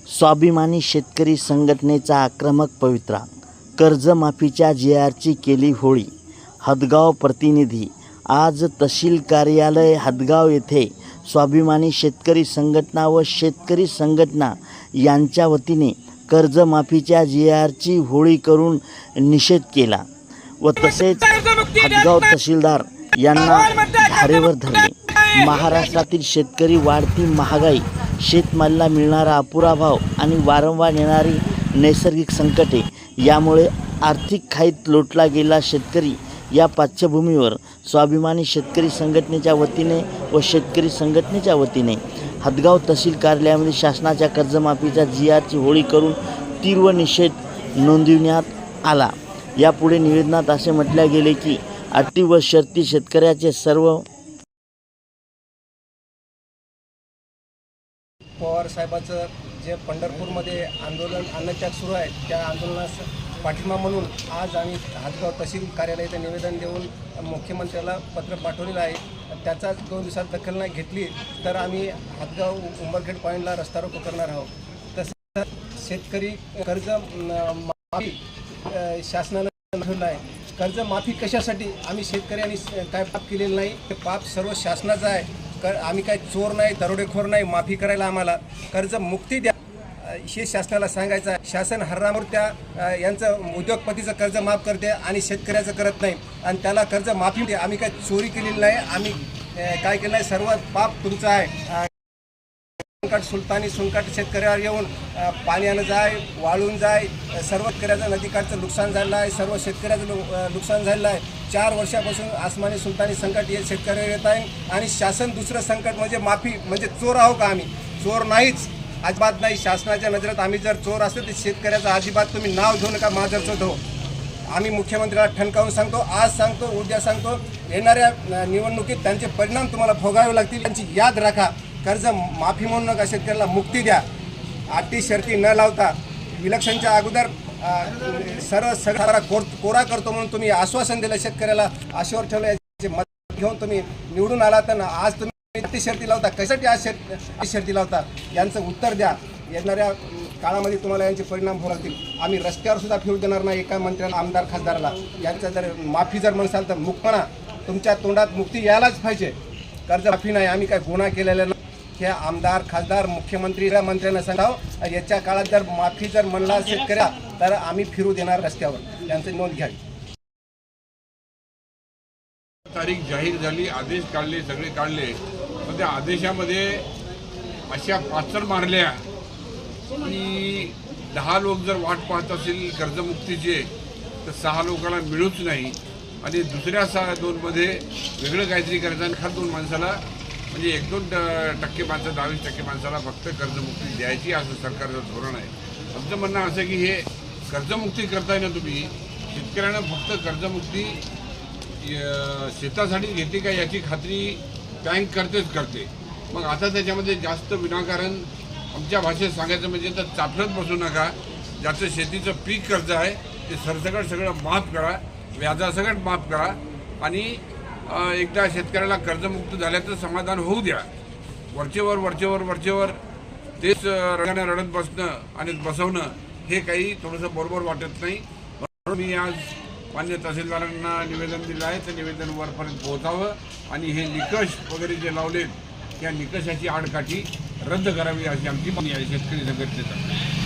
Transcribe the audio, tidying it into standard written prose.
स्वाभिमानी शेतकरी संघटनेचा आक्रमक पवित्रा, कर्जमाफीच्या JRची केली होळी. हदगाव प्रतिनिधी. आज तहसील कार्यालय हदगाव येथे स्वाभिमानी शेतकरी संघटना व शेतकरी संघटना यांच्या वतीने कर्जमाफीच्या JRची होळी करून निषेध केला व तसेच हदगाव तहसीलदार यांना धारेवर धरले. महाराष्ट्रातील शेतकरी वाढती महागाई, शेतमालाला मिळणारा अपुरा भाव आणि वारंवार येणारी नैसर्गिक संकटे यामुळे आर्थिक खाईत लोटला गेला शेतकरी या पार्श्वभूमीवर स्वाभिमानी शेतकरी संघटनेच्या वतीने व शेतकरी संघटनेच्या वतीने हदगाव तहसील कार्यालयामध्ये शासनाच्या कर्जमाफीच्या JRची होळी करून तीव्र निषेध नोंदविण्यात आला. यापुढे निवेदनात असे म्हटले गेले की अटी व शर्ती शेतकऱ्याचे सर्व पवार साहेबाचं जे पंढरपूरमध्ये आंदोलन अन्नत्याग सुरू आहे त्या आंदोलनास पाठिंबा म्हणून आज आम्ही हदगाव तहसील कार्यालयाचं निवेदन देऊन मुख्यमंत्र्याला पत्र पाठवलेलं आहे. त्याचा 2 दिवसात दखल नाही घेतली तर आम्ही हदगाव उंबरखेड पॉईंटला रस्ता रोको करणार आहोत. तसंच शेतकरी कर्ज माफी शासनानं ठेवलं आहे. कर्जमाफी कशासाठी? आम्ही शेतकऱ्यांनी काय पाप केलेलं नाही, ते पाप सर्व शासनाचं आहे. आम्ही काय चोर नाही, दरोडेखोर नाही. माफी करायला आम्हाला कर्जमुक्ती द्या हे शासनाला सांगायचं आहे. शासन हर्रामूर्त्या यांचं उद्योगपतीचं कर्ज माफ करते आणि शेतकऱ्याचं करत नाही आणि त्याला कर्ज माफी द्या. आम्ही काय चोरी केलेली नाही, आम्ही काय केलं आहे, सर्व पाप तुमचं आहे. सुलतानी सुनकाट शेतकऱ्यावर येऊन पाण्यानं जाय, वाळून जाय, सर्व शेतकऱ्याचं नदीकाठचं नुकसान झालं आहे, सर्व शेतकऱ्याचं नुकसान झालं आहे. 4 वर्षापासून आसमानी सुलतानी संकट हे शेतकऱ्यावर येत आहे आणि शासन दुसरं संकट म्हणजे माफी. म्हणजे चोर आहो का आम्ही? चोर नाहीच, अजिबात नाही. शासनाच्या नजरेत आम्ही जर चोर असतो तर शेतकऱ्याचं अजिबात तुम्ही नाव घेऊ नका. माझं चोर हो. आम्ही मुख्यमंत्र्याला ठणकावून सांगतो, आज सांगतो, उद्या सांगतो, येणाऱ्या निवडणुकीत त्यांचे परिणाम तुम्हाला भोगावे लागतील. त्यांची याद राखा. कर्ज माफी म्हणू नका, शेतकऱ्याला मुक्ती द्या. अटी शर्ती न लावता इलेक्शनच्या अगोदर सगळा कोरा करतो म्हणून तुम्ही आश्वासन दिलं शेतकऱ्याला, आशेवर ठेवलं. याचे मत घेऊन तुम्ही निवडून आला तर आज तुम्ही अटी शर्ती लावता. कशासाठी आज शर्ती लावता? यांचं उत्तर द्या. येणाऱ्या काळामध्ये तुम्हाला यांचे परिणाम भोगतील. आम्ही रस्त्यावर सुद्धा फिरू देणार नाही एका मंत्र्याला, आमदार, खासदाराला. यांचं जर माफी जर म्हणसाल तर मुक्तपणा तुमच्या तोंडात मुक्ती यायलाच पाहिजे. कर्जमाफी नाही, आम्ही काय गुन्हा केलेला नाही. हे आमदार, खासदार, मुख्यमंत्री मंत्र्यांना सांगावं, याच्या काळात जर माफी जर म्हणला शेतकऱ्या तर आम्ही फिरू देणार रस्त्यावर. यांची नोंद घ्यावी. तारीख जाहीर झाली, आदेश काढले, सगळे काढले, पण त्या आदेशामध्ये अशा पाचर मारल्या की 10 लोक जर वाट पाहत असतील कर्जमुक्तीचे तर 6 लोकांना मिळूच नाही आणि दुसऱ्या 2मध्ये वेगळं काहीतरी करायचं आणि खास 2 माणसाला म्हणजे 1-2% माणसं, 22% माणसाला फक्त कर्जमुक्ती द्यायची असं सरकारचं धोरण आहे. आमचं म्हणणं असं की हे कर्जमुक्ती करताय ना तुम्ही, शेतकऱ्यांना फक्त कर्जमुक्ती शेतासाठी घेते का याची खात्री बँक करते. मग आता त्याच्यामध्ये जास्त विनाकारण आमच्या भाषेत सांगायचं म्हणजे तर चाफरत बसू नका. ज्याचं शेतीचं पीक कर्ज आहे ते सरसकट सगळं माफ करा, व्याजासकट माफ करा आणि एकदा शेतकऱ्याला कर्जमुक्त झाल्याचं समाधान होऊ द्या. वरचेवर तेच रगाने रडत बसणं आणि बसवणं हे काही थोडंसं बरोबर वाटत नाही. म्हणून मी आज मान्य तहसीलदारांना निवेदन दिलं आहे. ते निवेदन वरपर्यंत पोहोचावं आणि हे निकष वगैरे जे लावलेत त्या निकषाची आडकाठी रद्द करावी अशी आमची मागणी आहे शेतकरी संघटनेचा.